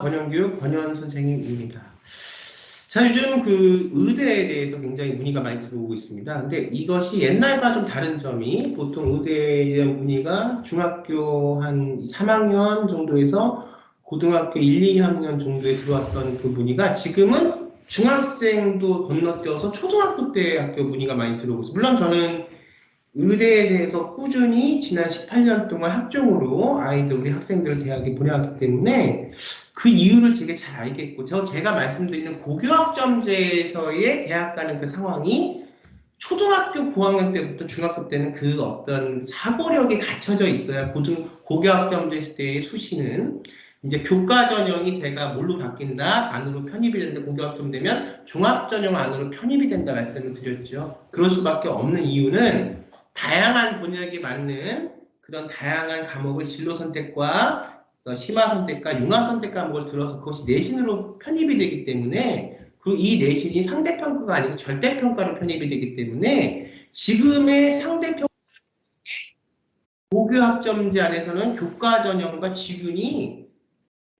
건영교육 권현 선생님입니다. 자, 요즘 그 의대에 대해서 굉장히 문의가 많이 들어오고 있습니다. 근데 이것이 옛날과 좀 다른 점이 보통 의대에 대한 문의가 중학교 한 3학년 정도에서 고등학교 1, 2학년 정도에 들어왔던 그 문의가 지금은 중학생도 건너뛰어서 초등학교 때 학교 문의가 많이 들어오고 있어요. 물론 저는 의대에 대해서 꾸준히 지난 18년 동안 학종으로 우리 학생들을 대학에 보내왔기 때문에 그 이유를 되게 잘 알겠고, 제가 말씀드리는 고교학점제에서의 대학 가는 그 상황이 초등학교 고학년 때부터 중학교 때는 그 어떤 사고력이 갖춰져 있어야 고교학점제 때의 수시는 이제 교과 전형이 제가 뭘로 바뀐다, 안으로 편입이 된다, 고교학점 되면 종합전형 안으로 편입이 된다 말씀을 드렸죠. 그럴 수밖에 없는 이유는 다양한 본역에 맞는 그런 다양한 과목을 진로 선택과 심화 선택과 융합 선택 과목을 들어서 그것이 내신으로 편입이 되기 때문에, 그리고 이 내신이 상대평가가 아니고 절대평가로 편입이 되기 때문에 지금의 상대평가 고교학점제 안에서는 교과 전형과 지균이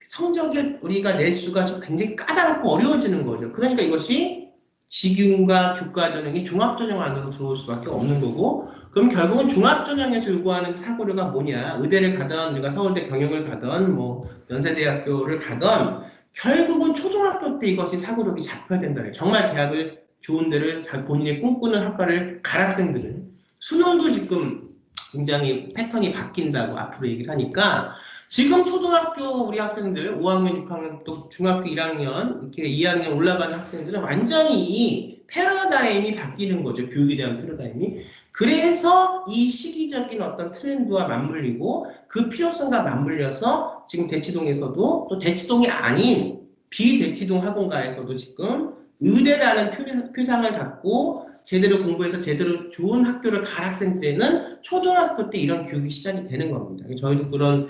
성적을 우리가 낼 수가 굉장히 까다롭고 어려워지는 거죠. 그러니까 이것이 지균과 교과 전형이 종합전형 안으로 들어올 수밖에 없는 거고, 그럼 결국은 종합전형에서 요구하는 사고료가 뭐냐? 의대를 가던, 우리가 서울대 경영을 가던, 뭐 연세대학교를 가던, 결국은 초등학교 때 이것이 사고력이 잡혀야 된다. 정말 대학을 좋은 데를 본인이 꿈꾸는 학과를 갈 학생들은 수능도 지금 굉장히 패턴이 바뀐다고 앞으로 얘기를 하니까, 지금 초등학교 우리 학생들 5학년, 6학년 또 중학교 1학년 이렇게 2학년 올라가는 학생들은 완전히 이 패러다임이 바뀌는 거죠. 교육에 대한 패러다임이. 그래서 이 시기적인 어떤 트렌드와 맞물리고 그 필요성과 맞물려서 지금 대치동에서도, 또 대치동이 아닌 비대치동 학원가에서도 지금 의대라는 표상을 갖고 제대로 공부해서 제대로 좋은 학교를 갈 학생들에는 초등학교 때 이런 교육이 시작이 되는 겁니다. 저희도 그런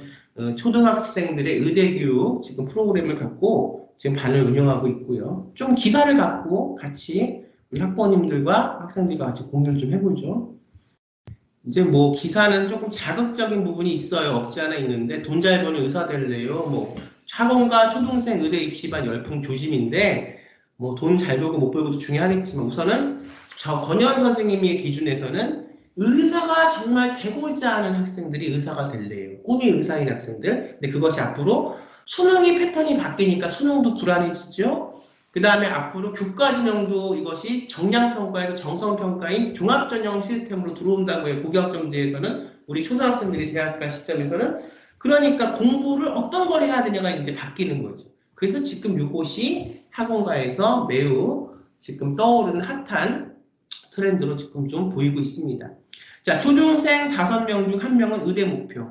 초등학생들의 의대교육 지금 프로그램을 갖고 지금 반을 운영하고 있고요. 좀 기사를 갖고 같이 우리 학부모님들과 학생들과 같이 공유를 좀 해보죠. 이제 뭐 기사는 조금 자극적인 부분이 있어요. 없지 않아 있는데, 돈 잘 버는 의사 될래요? 뭐 학원과 초등생 의대 입시반 열풍 조짐인데, 뭐 돈 잘 벌고 못 벌고도 중요하겠지만 우선은 저 권현 선생님의 기준에서는 의사가 정말 되고자 하는 학생들이 의사가 될래요. 꿈이 의사인 학생들. 근데 그것이 앞으로 수능이 패턴이 바뀌니까 수능도 불안해지죠. 그 다음에 앞으로 교과 전형도 이것이 정량평가에서 정성평가인 종합전형 시스템으로 들어온다고 해요. 고교학점제에서는 우리 초등학생들이 대학 갈 시점에서는. 그러니까 공부를 어떤 걸 해야 되냐가 이제 바뀌는 거죠. 그래서 지금 이것이 학원가에서 매우 지금 떠오르는 핫한 트렌드로 지금 좀 보이고 있습니다. 자, 초중생 5명 중 1명은 의대 목표.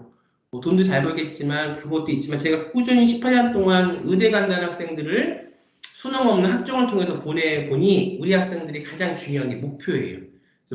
뭐 돈도 잘 벌겠지만 그것도 있지만, 제가 꾸준히 18년 동안 의대 간다는 학생들을 수능 없는 학종을 통해서 보내보니 우리 학생들이 가장 중요한 게 목표예요.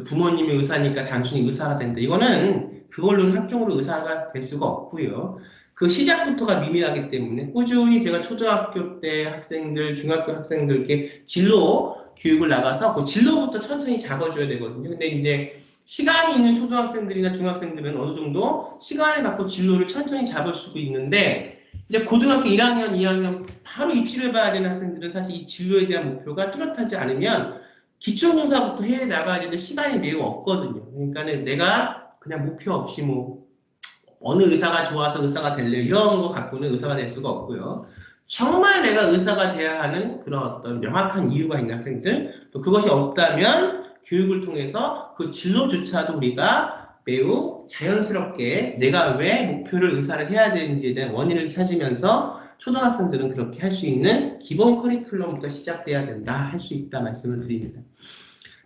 부모님이 의사니까 단순히 의사가 된다. 이거는 그걸로는 학종으로 의사가 될 수가 없고요. 그 시작부터가 미미하기 때문에 꾸준히 제가 초등학교 때 학생들, 중학교 학생들께 진로 교육을 나가서 그 진로부터 천천히 잡아줘야 되거든요. 근데 이제 시간이 있는 초등학생들이나 중학생들은 어느 정도 시간을 갖고 진로를 천천히 잡을 수도 있는데, 이제 고등학교 1학년, 2학년 바로 입시를 봐야 되는 학생들은 사실 이 진로에 대한 목표가 뚜렷하지 않으면 기초공사부터 해 나가야 되는 시간이 매우 없거든요. 그러니까는 내가 그냥 목표 없이 뭐 어느 의사가 좋아서 의사가 될래 이런 거 갖고는 의사가 될 수가 없고요. 정말 내가 의사가 돼야 하는 그런 어떤 명확한 이유가 있는 학생들, 또 그것이 없다면 교육을 통해서 그 진로조차도 우리가 매우 자연스럽게 내가 왜 목표를 의사를 해야 되는지에 대한 원인을 찾으면서 초등학생들은 그렇게 할 수 있는 기본 커리큘럼부터 시작돼야 된다, 할 수 있다 말씀을 드립니다.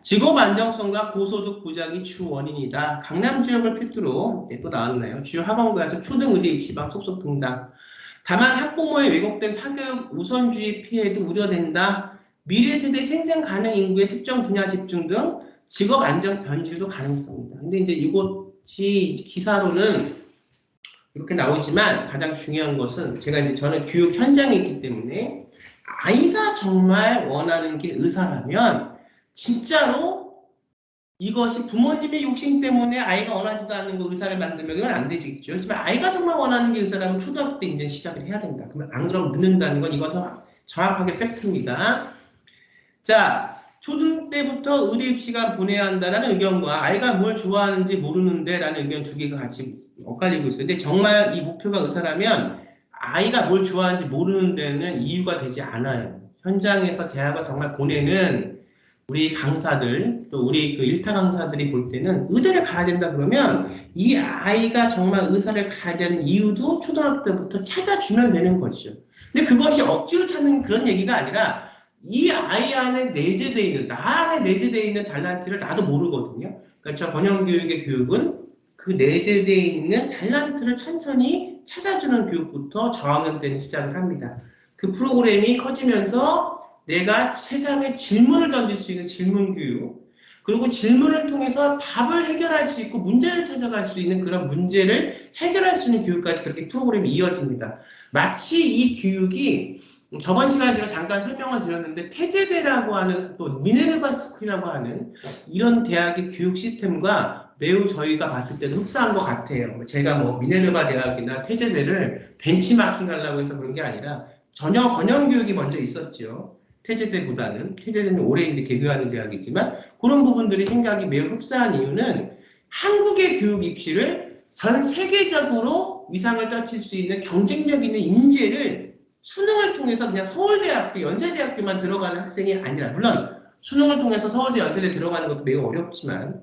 직업 안정성과 고소득 보장이 주 원인이다. 강남 지역을 필두로 또 나왔나요? 주요 학원가에서 초등의대 입시방 속속 등장. 다만 학부모의 왜곡된 사교육 우선주의 피해도 우려된다. 미래 세대 생생 가능 인구의 특정 분야 집중 등 직업 안정 변질도 가능성이다. 근데 이제 이것이 기사로는 이렇게 나오지만 가장 중요한 것은, 저는 교육 현장에 있기 때문에 아이가 정말 원하는 게 의사라면 진짜로 이것이 부모님의 욕심 때문에 아이가 원하지도 않는 거 의사를 만들면 이건 안 되겠죠. 하지만 아이가 정말 원하는 게 의사라면 초등학교 때 이제 시작을 해야 된다. 그러면 안 그러면 늦는다는 건 이건 정확하게 팩트입니다. 자, 초등 때부터 의대 입시가 보내야 한다는 의견과 아이가 뭘 좋아하는지 모르는데 라는 의견 두 개가 같이 엇갈리고 있어요. 근데 정말 이 목표가 의사라면 아이가 뭘 좋아하는지 모르는 데는 이유가 되지 않아요. 현장에서 대학을 정말 보내는 우리 강사들, 또 우리 그 일타 강사들이 볼 때는 의대를 가야 된다 그러면 이 아이가 정말 의사를 가야 되는 이유도 초등학교 때부터 찾아주면 되는 거죠. 근데 그것이 억지로 찾는 그런 얘기가 아니라 이 아이 안에 내재되어 있는, 나 안에 내재되어 있는 달란트를 나도 모르거든요. 그러니까 저 번영교육의 교육은 그 내재되어 있는 달란트를 천천히 찾아주는 교육부터 저학년 때는 시작을 합니다. 그 프로그램이 커지면서 내가 세상에 질문을 던질 수 있는 질문 교육, 그리고 질문을 통해서 답을 해결할 수 있고 문제를 찾아갈 수 있는 그런 문제를 해결할 수 있는 교육까지 그렇게 프로그램이 이어집니다. 마치 이 교육이 저번 시간에 제가 잠깐 설명을 드렸는데 태제대라고 하는 또 미네르바 스쿨이라고 하는 이런 대학의 교육 시스템과 매우 저희가 봤을 때도 흡사한 것 같아요. 제가 뭐 미네르바 대학이나 태제대를 벤치마킹 하려고 해서 그런 게 아니라 전혀 권영 교육이 먼저 있었죠. 태제대보다는. 태제대는 올해 이제 개교하는 대학이지만 그런 부분들이 생각이 매우 흡사한 이유는 한국의 교육 입시를 전 세계적으로 위상을 떨칠 수 있는 경쟁력 있는 인재를 수능을 통해서 그냥 서울대학교, 연세대학교만 들어가는 학생이 아니라, 물론 수능을 통해서 서울대, 연세대 들어가는 것도 매우 어렵지만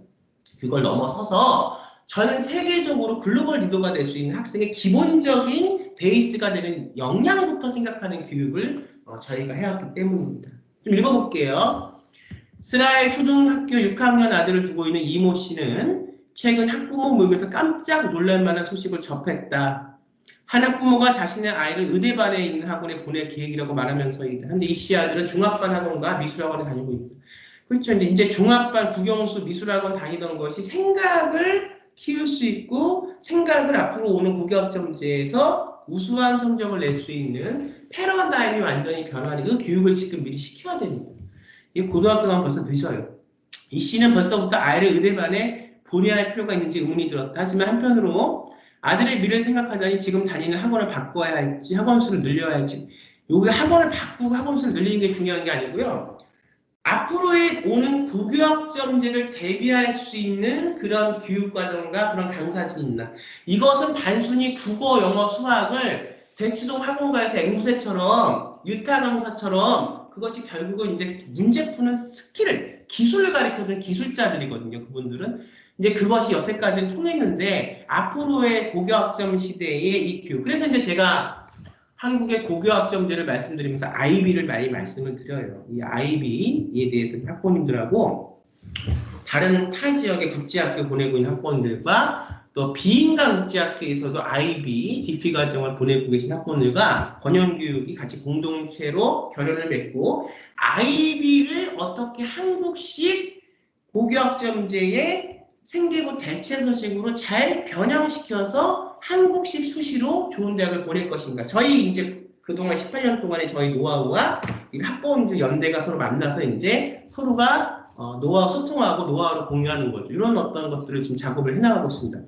그걸 넘어서서 전 세계적으로 글로벌 리더가 될 수 있는 학생의 기본적인 베이스가 되는 역량부터 생각하는 교육을 저희가 해왔기 때문입니다. 좀 읽어볼게요. 스라의 초등학교 6학년 아들을 두고 있는 이모 씨는 최근 학부모 모임에서 깜짝 놀랄만한 소식을 접했다. 한 학부모가 자신의 아이를 의대반에 있는 학원에 보낼 계획이라고 말하면서이다. 근데 이 씨 아들은 중학반 학원과 미술학원에 다니고 있다. 그렇죠. 이제 중학반 국영수 미술학원 다니던 것이 생각을 키울 수 있고 생각을 앞으로 오는 고교학점제에서 우수한 성적을 낼 수 있는 패러다임이 완전히 변화하는 그 교육을 지금 미리 시켜야 됩니다. 이 고등학교 가면 벌써 늦어요. 이 씨는 벌써부터 아이를 의대반에 보내야 할 필요가 있는지 의문이 들었다. 하지만 한편으로 아들의 미래를 생각하자니 지금 다니는 학원을 바꿔야 할지 학원 수를 늘려야 할지, 여기 학원을 바꾸고 학원 수를 늘리는 게 중요한 게 아니고요. 앞으로의 오는 고교학점제를 대비할 수 있는 그런 교육과정과 그런 강사진이 있나. 이것은 단순히 국어, 영어, 수학을 대치동 학원가에서 앵무새처럼 일타 강사처럼 그것이 결국은 이제 문제 푸는 스킬을, 기술을 가르쳐주는 기술자들이거든요. 그분들은. 이제 그것이 여태까지는 통했는데 앞으로의 고교학점 시대의 이 교육. 그래서 이제 제가 한국의 고교학점제를 말씀드리면서 IB를 많이 말씀을 드려요. 이 IB에 대해서 학부모님들하고 다른 타 지역의 국제학교 보내고 있는 학부모님들과 또 비인간 국제학교에서도 IB, DP 과정을 보내고 계신 학부모님들과 권영교육이 같이 공동체로 결연을 맺고 IB를 어떻게 한국식 고교학점제의 생계부 대체서식으로 잘 변형시켜서 한국식 수시로 좋은 대학을 보낼 것인가. 저희 이제 그동안 18년 동안의 저희 노하우와 학부모님들 연대가 서로 만나서 이제 서로가 노하우 소통하고 노하우를 공유하는 거죠. 이런 어떤 것들을 지금 작업을 해나가고 있습니다.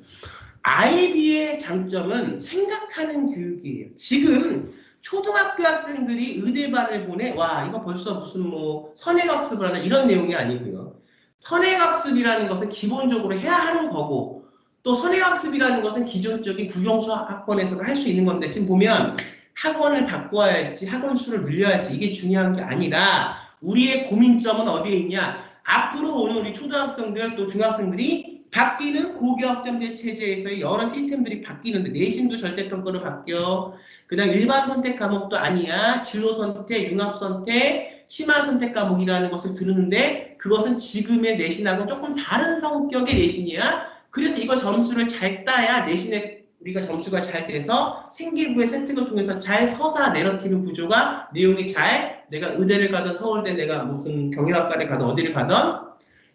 IB의 장점은 생각하는 교육이에요. 지금 초등학교 학생들이 의대반을 보내, 와, 이거 벌써 무슨 뭐 선행학습을 하나 이런 내용이 아니고요. 선행학습이라는 것은 기본적으로 해야 하는 거고, 또 선행학습이라는 것은 기존적인 국영수 학원에서도 할 수 있는 건데, 지금 보면 학원을 바꿔야 할지 학원 수를 늘려야 할지 이게 중요한 게 아니라 우리의 고민점은 어디에 있냐. 앞으로 오는 우리 초등학생들 또 중학생들이 바뀌는 고교학점제 체제에서의 여러 시스템들이 바뀌는데, 내신도 절대평가로 바뀌어. 그다음 일반 선택 과목도 아니야. 진로 선택, 융합 선택, 심화 선택 과목이라는 것을 들었는데 그것은 지금의 내신하고 조금 다른 성격의 내신이야. 그래서 이거 점수를 잘 따야 내신에 우리가 점수가 잘 돼서 생기부의 세팅을 통해서 잘 서사 내러티브 구조가 내용이 잘, 내가 의대를 가든 서울대 내가 무슨 경영학과를 가든 어디를 가든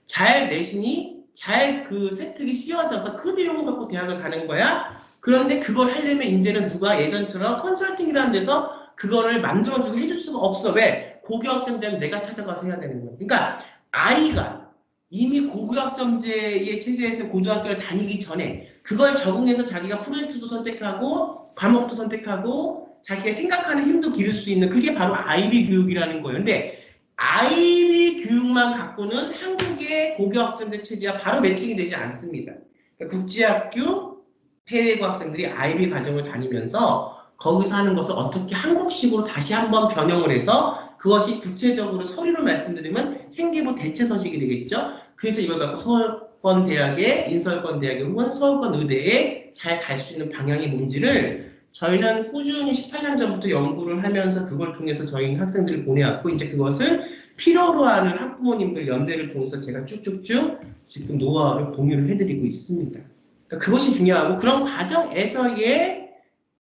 잘 내신이 잘 그 세특이 씌워져서 그 내용을 갖고 대학을 가는 거야. 그런데 그걸 하려면 이제는 누가 예전처럼 컨설팅이라는 데서 그거를 만들어주고 해줄 수가 없어. 왜? 고교학점제는 내가 찾아가서 해야 되는 거야. 그러니까 아이가 이미 고교학점제의 체제에서 고등학교를 다니기 전에 그걸 적응해서 자기가 프로젝트도 선택하고 과목도 선택하고 자기가 생각하는 힘도 기를 수 있는 그게 바로 아이비 교육이라는 거예요. 근데 아이비 교육만 갖고는 한국의 고교학점제 체제와 바로 매칭이 되지 않습니다. 그러니까 국제학교 해외고 학생들이 아이비 과정을 다니면서 거기서 하는 것을 어떻게 한국식으로 다시 한번 변형을 해서 그것이 구체적으로 서류로 말씀드리면 생계부 대체서식이 되겠죠. 그래서 이걸 갖고 서울권 대학에 인서울권 대학에 혹은 서울권 의대에 잘 갈 수 있는 방향이 뭔지를 저희는 꾸준히 18년 전부터 연구를 하면서 그걸 통해서 저희 학생들을 보내왔고 이제 그것을 필요로 하는 학부모님들 연대를 통해서 제가 쭉쭉쭉 지금 노하우를 공유를 해드리고 있습니다. 그러니까 그것이 중요하고 그런 과정에서의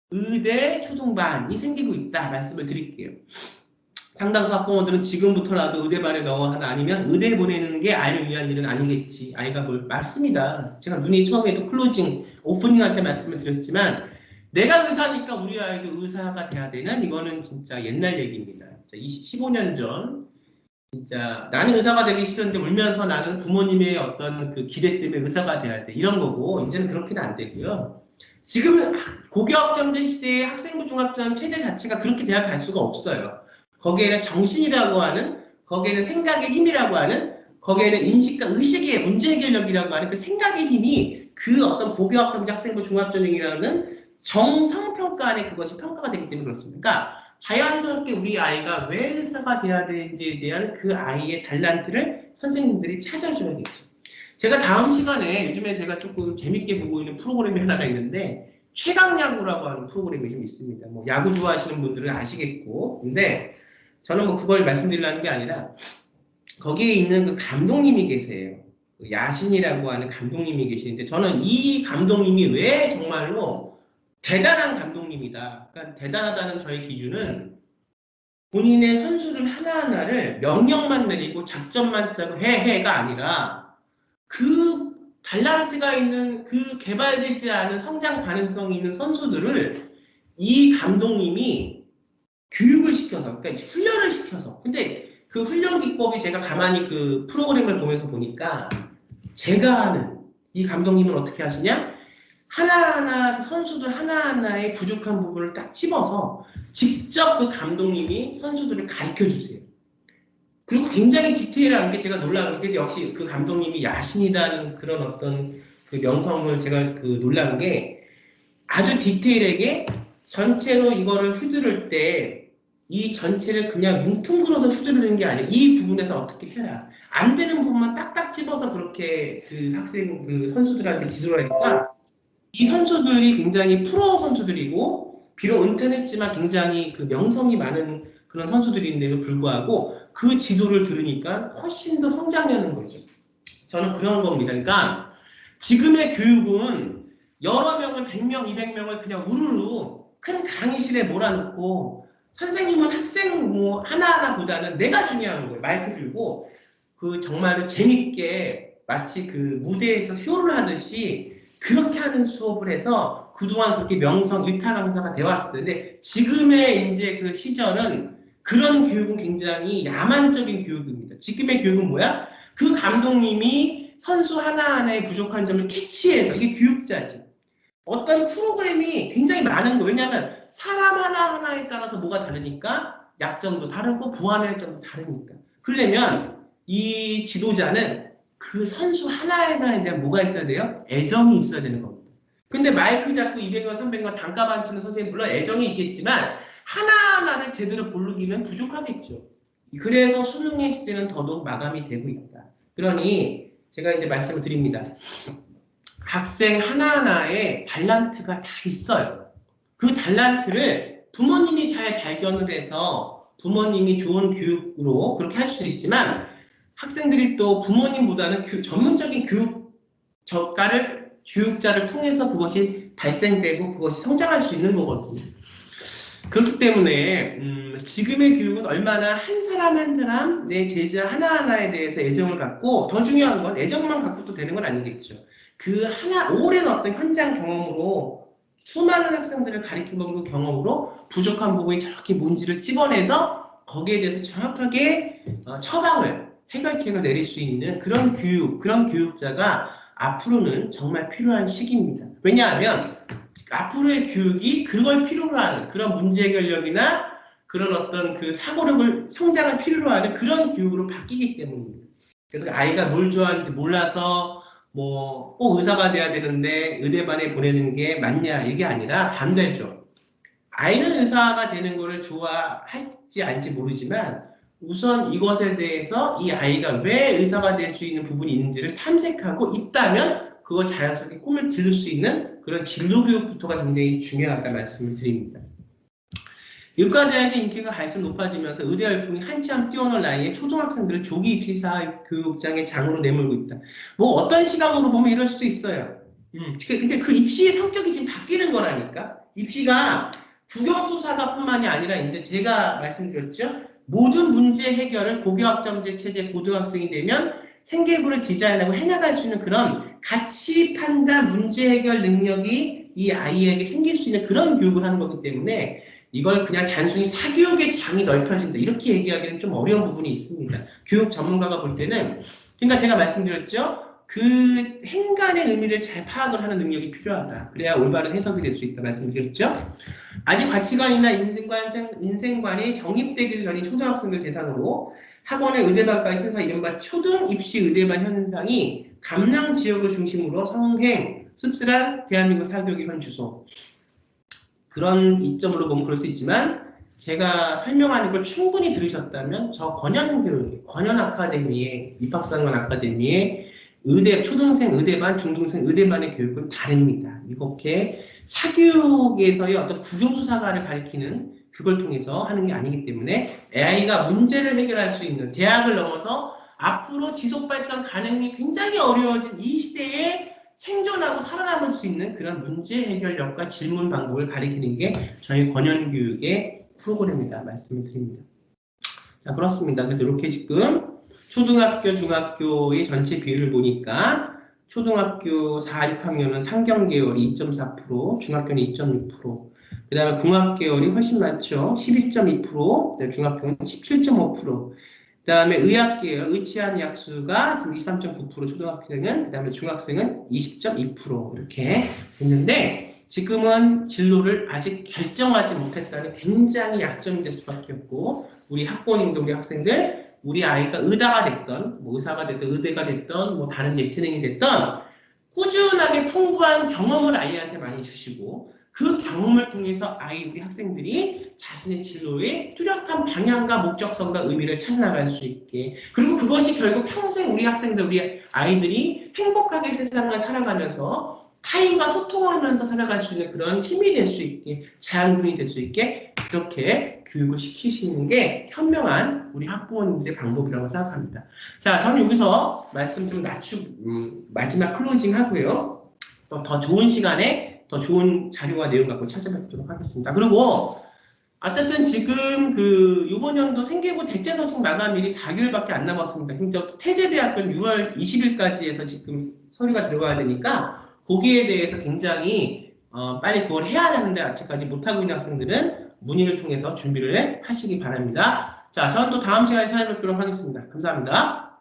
의대 초등반이 생기고 있다 말씀을 드릴게요. 상당수 학부모들은 지금부터라도 의대반에 넣어 하나 아니면 의대에 보내는 게 아이를 위한 일은 아니겠지. 아이가 뭘 맞습니다. 제가 눈이 처음에도 클로징, 오프닝 할 때 말씀을 드렸지만 내가 의사니까 우리 아이도 의사가 돼야 되는 이거는 진짜 옛날 얘기입니다. 15년 전 진짜 나는 의사가 되기 싫은데 울면서 나는 부모님의 어떤 그 기대 때문에 의사가 돼야 돼. 이런 거고 이제는 그렇게는 안 되고요. 지금은 고교학점제 시대의 학생부 종합전 체제 자체가 그렇게 대학 갈 수가 없어요. 거기에는 정신이라고 하는, 거기에는 생각의 힘이라고 하는, 거기에는 인식과 의식의 문제 해결력이라고 하는 그 생각의 힘이 그 어떤 고교학점제 학생부 종합전형이라는 정성평가 안에 그것이 평가가 되기 때문에 그렇습니다. 그러니까 자연스럽게 우리 아이가 왜 의사가 돼야 되는지에 대한 그 아이의 달란트를 선생님들이 찾아줘야겠죠. 제가 다음 시간에 요즘에 제가 조금 재밌게 보고 있는 프로그램이 하나가 있는데 최강야구라고 하는 프로그램이 좀 있습니다. 뭐 야구 좋아하시는 분들은 아시겠고 근데 저는 뭐 그걸 말씀드리려는 게 아니라 거기에 있는 그 감독님이 계세요. 그 야신이라고 하는 감독님이 계시는데 저는 이 감독님이 왜 정말로 대단한 감독님이다. 그러니까 대단하다는 저의 기준은 본인의 선수들 하나하나를 명령만 내리고 작전만 짜고 해가 아니라 그 달란트가 있는 그 개발되지 않은 성장 가능성이 있는 선수들을 이 감독님이 교육을 시켜서, 그러니까 훈련을 시켜서. 근데 그 훈련 기법이 제가 가만히 그 프로그램을 보면서 보니까 제가 하는 이 감독님은 어떻게 하시냐? 하나하나 선수들 하나하나의 부족한 부분을 딱 집어서 직접 그 감독님이 선수들을 가르쳐 주세요. 그리고 굉장히 디테일한 게 제가 놀라는 게 역시 그 감독님이 야신이라는 그런 어떤 그 명성을 제가 그 놀라는 게 아주 디테일하게 전체로 이거를 휘두를 때 이 전체를 그냥 뭉퉁그려서 휘두르는 게 아니라 이 부분에서 어떻게 해라. 안 되는 부분만 딱딱 집어서 그렇게 그 학생, 그 선수들한테 지도를 하니까 이 선수들이 굉장히 프로 선수들이고 비록 은퇴했지만 굉장히 그 명성이 많은 그런 선수들인데도 불구하고 그 지도를 들으니까 훨씬 더 성장하는 거죠. 저는 그런 겁니다. 그러니까 지금의 교육은 여러 명을 100명, 200명을 그냥 우르르 큰 강의실에 몰아놓고 선생님은 학생 뭐 하나하나보다는 내가 중요한 거예요. 마이크 들고 그 정말 재밌게 마치 그 무대에서 쇼를 하듯이 그렇게 하는 수업을 해서 그동안 그렇게 명성 일타 강사가 되어왔어요. 근데 지금의 이제 그 시절은 그런 교육은 굉장히 야만적인 교육입니다. 지금의 교육은 뭐야? 그 감독님이 선수 하나하나의 부족한 점을 캐치해서 이게 교육자지. 어떤 프로그램이 굉장히 많은 거예요. 왜냐하면 사람 하나하나에 따라서 뭐가 다르니까 약점도 다르고 보완할 점도 다르니까. 그러려면 이 지도자는 그 선수 하나하나에 대한 뭐가 있어야 돼요? 애정이 있어야 되는 겁니다. 근데 마이크 잡고 200명, 300명 단가만 치는 선생님 물론 애정이 있겠지만 하나하나를 제대로 고르기는 부족하겠죠. 그래서 수능의 시대는 더더욱 마감이 되고 있다. 그러니 제가 이제 말씀을 드립니다. 학생 하나하나에 달란트가 다 있어요. 그 달란트를 부모님이 잘 발견을 해서 부모님이 좋은 교육으로 그렇게 할 수도 있지만 학생들이 또 부모님보다는 전문적인 교육자를 통해서 그것이 발생되고 그것이 성장할 수 있는 거거든요. 그렇기 때문에 지금의 교육은 얼마나 한 사람 한 사람 내 제자 하나하나에 대해서 애정을 갖고 더 중요한 건 애정만 갖고 또 되는 건 아니겠죠. 그 오랜 어떤 현장 경험으로 수많은 학생들을 가르쳐본 그 경험으로 부족한 부분이 저렇게 뭔지를 찝어내서 거기에 대해서 정확하게 처방을 해결책을 내릴 수 있는 그런 그런 교육자가 앞으로는 정말 필요한 시기입니다. 왜냐하면 앞으로의 교육이 그걸 필요로 하는 그런 문제 해결력이나 그런 어떤 그 사고력을 성장을 필요로 하는 그런 교육으로 바뀌기 때문입니다. 그래서 아이가 뭘 좋아하는지 몰라서 뭐 꼭 의사가 돼야 되는데 의대반에 보내는 게 맞냐 이게 아니라 반대죠. 아이는 의사가 되는 거를 좋아할지 않지 모르지만 우선 이것에 대해서 이 아이가 왜 의사가 될 수 있는 부분이 있는지를 탐색하고 있다면 그걸 자연스럽게 꿈을 기를 수 있는 그런 진로 교육부터가 굉장히 중요하다 말씀을 드립니다. 의과대학의 인기가 갈수록 높아지면서 의대 열풍이 한참 뛰어날 나이에 초등학생들을 조기 입시 사회 교육장의 장으로 내몰고 있다. 뭐 어떤 시각으로 보면 이럴 수도 있어요. 근데 그 입시의 성격이 지금 바뀌는 거라니까. 입시가 국영수사가뿐만이 아니라 이제 제가 말씀드렸죠. 모든 문제 해결을 고교학점제 체제 고등학생이 되면 생계부를 디자인하고 해나갈 수 있는 그런 가치 판단 문제 해결 능력이 이 아이에게 생길 수 있는 그런 교육을 하는 거기 때문에 이걸 그냥 단순히 사교육의 장이 넓혀진다 이렇게 얘기하기는 좀 어려운 부분이 있습니다. 교육 전문가가 볼 때는 그러니까 제가 말씀드렸죠. 그 행간의 의미를 잘 파악을 하는 능력이 필요하다. 그래야 올바른 해석이 될 수 있다 말씀드렸죠. 아직 가치관이나 인생관이 정립되기 전인 초등학생들 대상으로 학원의 의대반과의 순서 이른바 초등 입시 의대반 현상이 감남 지역을 중심으로 성행, 씁쓸한 대한민국 사교육의 현 주소. 그런 이점으로 보면 그럴 수 있지만 제가 설명하는 걸 충분히 들으셨다면 저 권연교육, 권연아카데미의 입학상관 아카데미의 의대, 초등생 의대반, 중등생 의대반의 교육은 다릅니다. 이렇게 사교육에서의 어떤 국영수사관을 가리키는 그걸 통해서 하는 게 아니기 때문에 AI가 문제를 해결할 수 있는 대학을 넘어서 앞으로 지속발전 가능이 굉장히 어려워진 이 시대에 생존하고 살아남을 수 있는 그런 문제 해결력과 질문 방법을 가리키는 게 저희 권연교육의 프로그램이다 말씀을 드립니다. 자, 그렇습니다. 그래서 이렇게 지금 초등학교, 중학교의 전체 비율을 보니까 초등학교 4, 6학년은 상경계열이 2.4%, 중학교는 2.6%, 그 다음에 궁합계열이 훨씬 많죠. 11.2%, 중학교는 17.5%, 그 다음에 의학계열, 의치한 약수가 23.9%, 초등학생은, 그 다음에 중학생은 20.2% 이렇게 됐는데 지금은 진로를 아직 결정하지 못했다는 굉장히 약점이 될 수밖에 없고 우리 학부모님들, 우리 학생들 우리 아이가 의사가 됐던, 뭐 의사가 됐던, 의대가 됐던, 뭐 다른 예체능이 됐던 꾸준하게 풍부한 경험을 아이한테 많이 주시고 그 경험을 통해서 우리 학생들이 자신의 진로의 뚜렷한 방향과 목적성과 의미를 찾아나갈 수 있게 그리고 그것이 결국 평생 우리 학생들, 우리 아이들이 행복하게 세상을 살아가면서 타인과 소통하면서 살아갈 수 있는 그런 힘이 될 수 있게 자양분이 될 수 있게 그렇게 교육을 시키시는 게 현명한 우리 학부모님들의 방법이라고 생각합니다. 자, 저는 여기서 말씀 좀 마지막 클로징 하고요. 또 더 좋은 시간에 더 좋은 자료와 내용 갖고 찾아뵙도록 하겠습니다. 그리고 어쨌든 지금 이번 연도 생계부 대체 서식 마감일이 4개월밖에 안 남았습니다. 심지어 태제대학교는 6월 20일까지 해서 지금 서류가 들어가야 되니까 거기에 대해서 굉장히 빨리 그걸 해야 하는데 아직까지 못하고 있는 학생들은 문의를 통해서 준비를 하시기 바랍니다. 자, 저는 또 다음 시간에 찾아뵙도록 하겠습니다. 감사합니다.